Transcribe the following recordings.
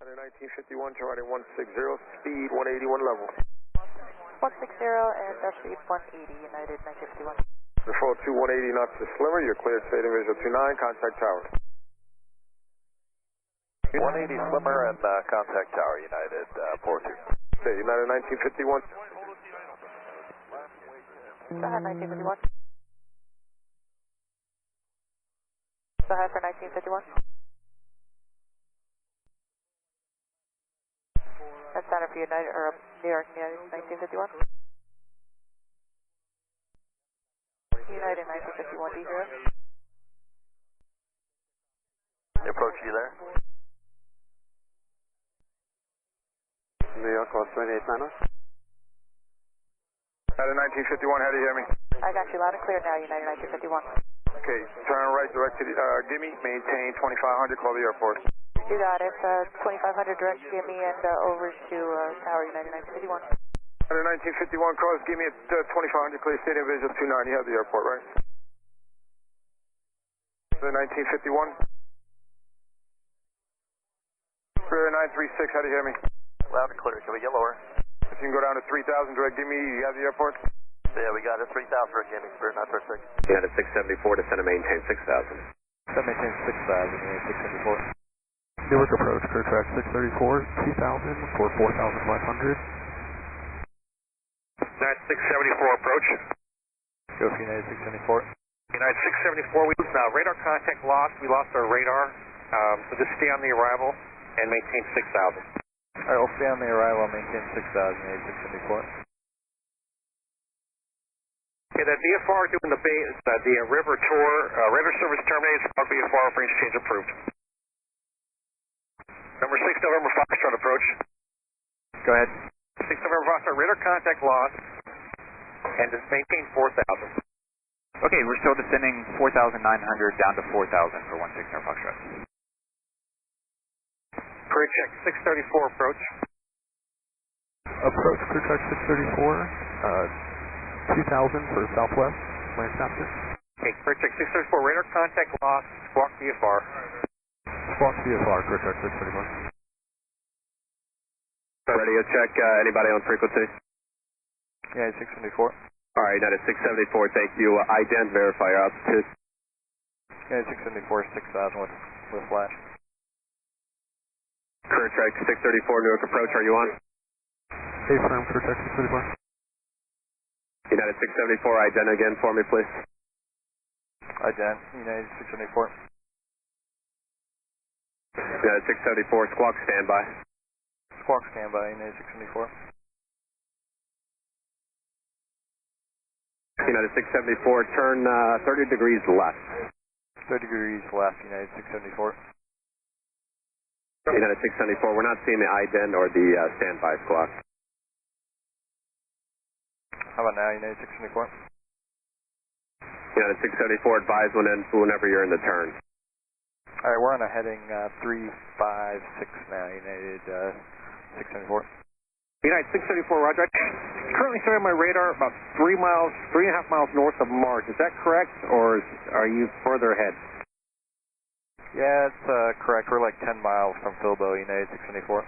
1951, turn right 160, speed 181 level. 160 and speed 180, United 1951. Default 180 knots to Slimmer, you're cleared, state and visual 29, contact tower. 180 Slimmer and contact tower, United 42. Okay, United 1951. Go ahead, 1951. Go ahead for 1951. That's center for United, or New York, United 1951. United 1951, D0. Approach you there. New York, cross 28 Manor. United 1951, how do you hear me? I got you loud and clear now, United 1951. Okay, turn right, direct to the, gimme, maintain 2500, call the airport. You got it, 2500 direct, gimme, and over to tower, United 1951. United 1951, cross, gimme at 2500, clear, state and visual 29, you have the airport, right? United 1951. Clear 936, how do you hear me? Loud and clear, can we get lower? If you can go down to 3000, direct, gimme, you have the airport? Yeah, we got it, 3000 for Jimmy, Spirit 936. United 674, descend and maintain 6000. Descend maintain 6000, United 674. Newark approach, clear track 634, 2000 for 4500. United 674 approach. Go for United 674. United 674, we lose now. Radar contact lost. We lost our radar. So just stay on the arrival and maintain 6000. Alright, we'll stay on the arrival and maintain 6000, United 674. Okay, that VFR doing the river tour, radar service terminated, squawk VFR for exchange approved. Number 6 November Foxtrot approach. Go ahead. 6 November Foxtrot, radar contact lost, and just maintain 4000. Okay, we're still descending 4,900 down to 4,000 for 16 November Foxtrot. Career check 634 approach. Approach, clear track 634, 2000 for Southwest, Lancaster. Okay, career check 634, radar contact lost, squawk VFR. Squawk VFR, clear track 631. Radio check, anybody on frequency? Yeah, 674. Alright, United 674, thank you. Ident, verify your altitude. Yeah, 674, 6000 with flash. Career check 634, Newark approach, are you on? Affirm, clear track 634. United 674, ident again for me, please. Ident, United 674. United 674, squawk standby. Squawk standby, United 674. United 674, turn 30 degrees left. 30 degrees left, United 674. United 674, we're not seeing the ident or the standby squawk. How about now, United 674? United 674, advise whenever you're in the turn. Alright, we're on a heading 356 now, United 674. United 674, roger. Currently showing my radar about 3.5 miles north of Mars. Is that correct, or are you further ahead? Yeah, it's correct. We're like 10 miles from Filbo, United 674.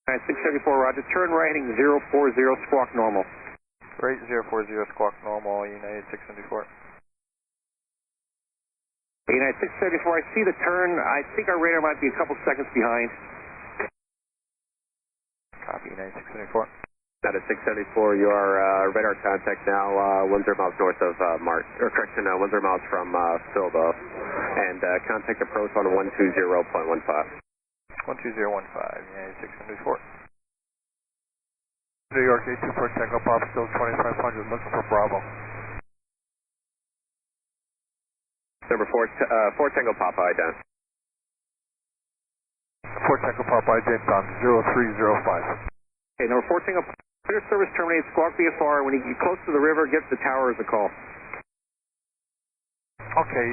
United 674, roger. Turn right heading 040, squawk normal. Right 040, squawk normal, United 674. United 674, I see the turn. I think our radar might be a couple seconds behind. Copy, United 674. United 674, you are radar contact now, 100 miles north of Mars, or correction, 100 miles from Filbo, and contact approach on 120.15. 12015, United 674. New York 824 Tango Pop, still 2500, looking for Bravo. Number 4 Tango Papa, ident. 4 Tango Pop, ident on 0305. Okay, number 4 Tango Papa, radar service terminated, squawk VFR. When you get close to the river, get the tower as a call. Okay,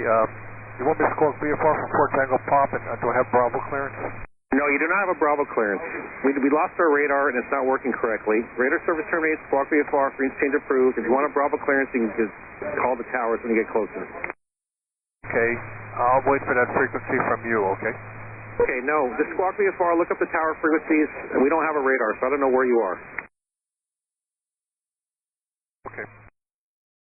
you want me to squawk VFR from 4 Tango Pop, and do I have Bravo clearance? No, you do not have a Bravo clearance. We lost our radar and it's not working correctly. Radar service terminated, squawk VFR, free exchange approved. If you want a Bravo clearance, you can just call the towers when you get closer. Okay, I'll wait for that frequency from you, okay? Okay, no. Just squawk me afar, look up the tower frequencies. We don't have a radar, so I don't know where you are. Okay.